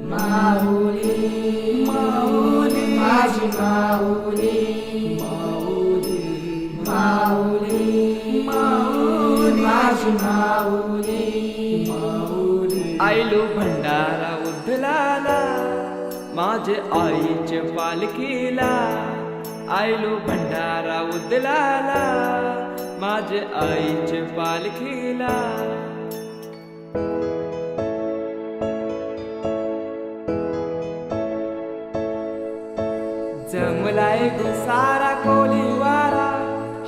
माऊली माऊली माझी माऊली माऊली माऊली माऊली माझी माऊली माऊली आयलो भंडारा उधलाला माझे आईचे पालखीला आयलो भंडारा उधलाला माझे आईचे पालखीला जमलाय सारा कोलीवारा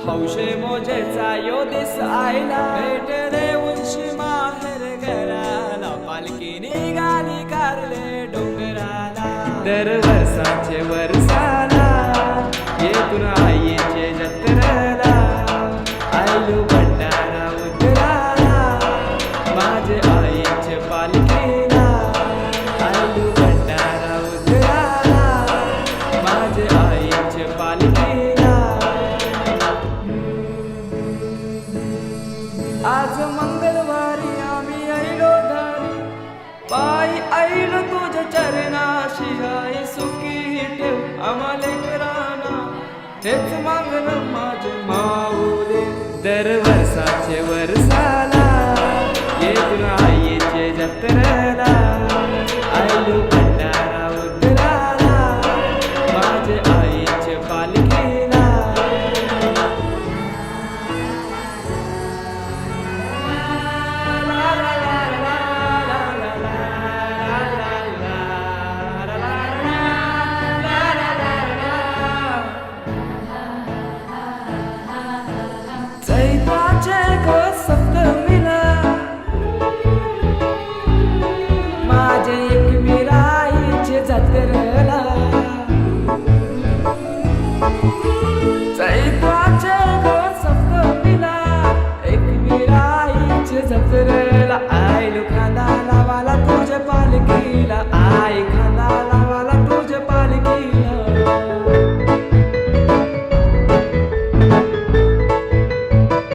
हौशे मोजेचा यो दिस आयला भेट देऊनशी माहेर घराला पालखी निघाली कारले डोंगराला दरवर्षाचे वर्षाला येतून आईचे जत्रेला आयलो भंडारा उतराला माझे आईचे पालखीला आयलो भंडारा उतराला माझे आईचे पालखीला आज मंगळवारी आम्ही आईलो धारी पायी आईलो तुझ्या चरणाशी आई सुखी ठेव आम्हाला लेकरांना हेच मागणं माझे माऊली दरवर्षाचे वर्षाला येतून आईचे जत्रेला